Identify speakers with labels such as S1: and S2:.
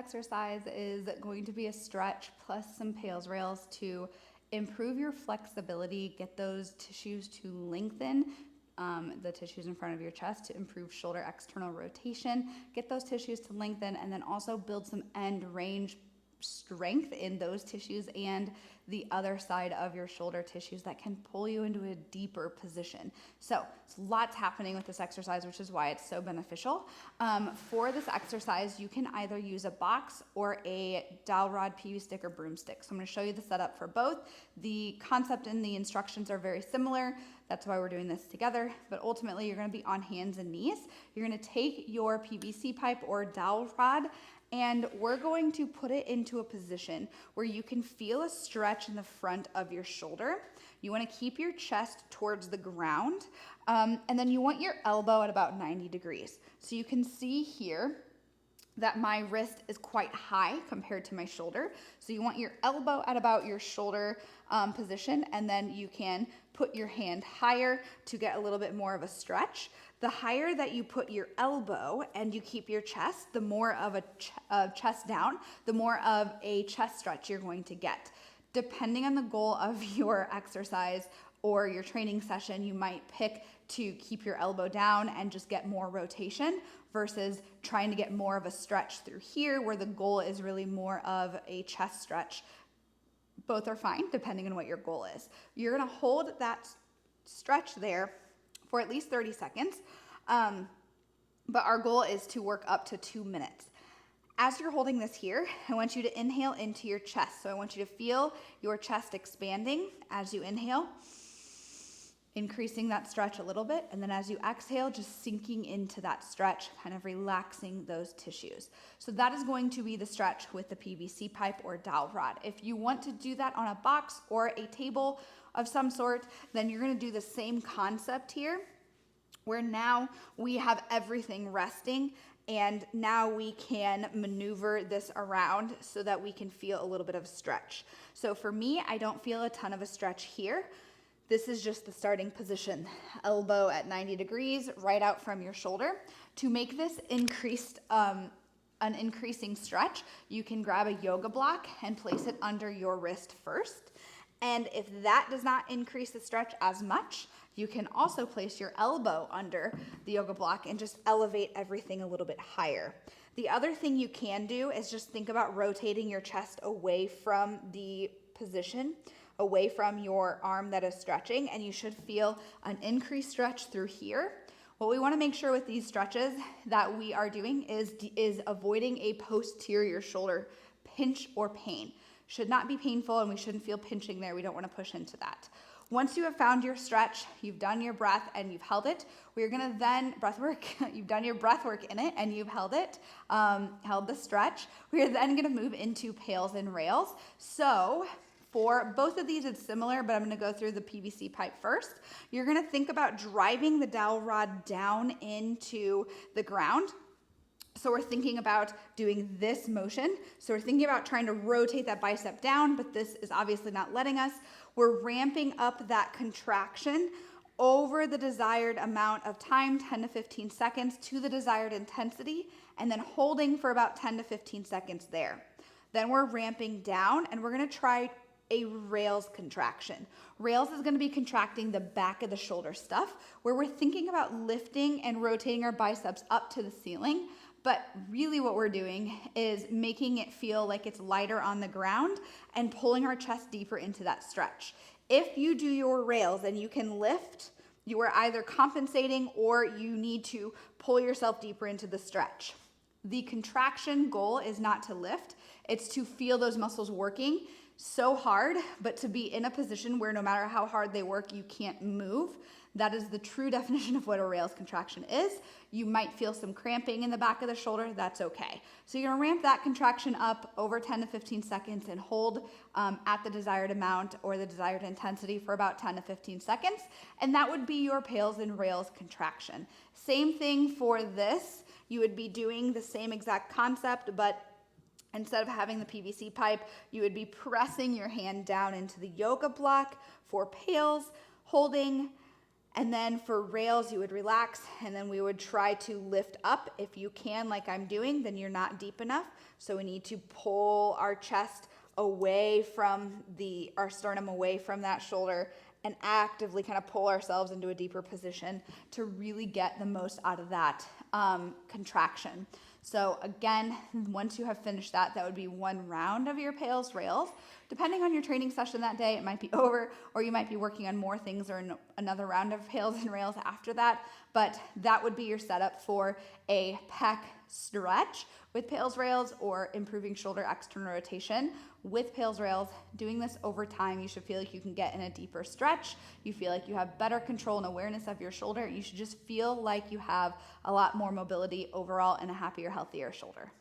S1: exercise is going to be a stretch plus some PAILs rails to improve your flexibility, get those tissues to lengthen, the tissues in front of your chest to improve shoulder external rotation, get those tissues to lengthen, and then also build some end range strength in those tissues and the other side of your shoulder tissues that can pull you into a deeper position. So lots happening with this exercise, which is why it's so beneficial. For this exercise, you can either use a box or a dowel rod, PV stick, or broomstick. So I'm going to show you the setup for both. The concept and the instructions are very similar. That's why we're doing this together. But ultimately, you're going to be on hands and knees. You're going to take your PVC pipe or dowel rod, and we're going to put it into a position where you can feel a stretch in the front of your shoulder. You want to keep your chest towards the ground, and then you want your elbow at about 90 degrees. So you can see here that my wrist is quite high compared to my shoulder. So you want your elbow at about your shoulder position, and then you can put your hand higher to get a little bit more of a stretch. The higher that you put your elbow and you keep your chest, the more of a chest down, the more of a chest stretch you're going to get. Depending on the goal of your exercise or your training session, you might pick to keep your elbow down and just get more rotation versus trying to get more of a stretch through here where the goal is really more of a chest stretch. Both are fine depending on what your goal is. You're gonna hold that stretch there for at least 30 seconds, but our goal is to work up to 2 minutes. As you're holding this here, I want you to inhale into your chest. So I want you to feel your chest expanding as you inhale, increasing that stretch a little bit, and then as you exhale, just sinking into that stretch, kind of relaxing those tissues. So that is going to be the stretch with the PVC pipe or dowel rod. If you want to do that on a box or a table of some sort, then you're going to do the same concept here, where now we have everything resting, and now we can maneuver this around so that we can feel a little bit of stretch. So for me, I don't feel a ton of a stretch here. This is just the starting position, elbow at 90 degrees, right out from your shoulder. To make this an increasing stretch, you can grab a yoga block and place it under your wrist first. And if that does not increase the stretch as much, you can also place your elbow under the yoga block and just elevate everything a little bit higher. The other thing you can do is just think about rotating your chest away from the position, away from your arm that is stretching, and you should feel an increased stretch through here. What we want to make sure with these stretches that we are doing is avoiding a posterior shoulder pinch or pain. Should not be painful, and we shouldn't feel pinching there. We don't want to push into that. Once you have found your stretch, you've done your breath and you've held it, we're gonna then, breath work, you've done your breath work in it and you've held it, held the stretch. We are then gonna move into PAILs and rails. So for both of these, it's similar, but I'm gonna go through the PVC pipe first. You're gonna think about driving the dowel rod down into the ground. So we're thinking about doing this motion. So we're thinking about trying to rotate that bicep down, but this is obviously not letting us. We're ramping up that contraction over the desired amount of time, 10 to 15 seconds, to the desired intensity, and then holding for about 10 to 15 seconds there. Then we're ramping down, and we're gonna try a rails contraction. Rails is gonna be contracting the back of the shoulder stuff, where we're thinking about lifting and rotating our biceps up to the ceiling. But really what we're doing is making it feel like it's lighter on the ground and pulling our chest deeper into that stretch. If you do your rails and you can lift, you are either compensating or you need to pull yourself deeper into the stretch. The contraction goal is not to lift, it's to feel those muscles working so hard, but to be in a position where no matter how hard they work, you can't move. That is the true definition of what a rails contraction is. You might feel some cramping in the back of the shoulder, that's okay. So you're gonna ramp that contraction up over 10 to 15 seconds and hold at the desired amount or the desired intensity for about 10 to 15 seconds. And that would be your PAILs and rails contraction. Same thing for this. You would be doing the same exact concept, but instead of having the PVC pipe, you would be pressing your hand down into the yoga block for PAILs, holding, And then for rails, you would relax, and then we would try to lift up. If you can, like I'm doing, then you're not deep enough. So we need to pull our chest away from our sternum away from that shoulder and actively kind of pull ourselves into a deeper position to really get the most out of that contraction. So again, once you have finished that would be one round of your PAILs rails. Depending on your training session that day, it might be over, or you might be working on more things or another round of PAILs and rails after that. But that would be your setup for a pec stretch with PAILs rails, or improving shoulder external rotation with PAILs rails. Doing this over time, you should feel like you can get in a deeper stretch. You feel like you have better control and awareness of your shoulder. You should just feel like you have a lot more mobility overall and a happier, healthier shoulder.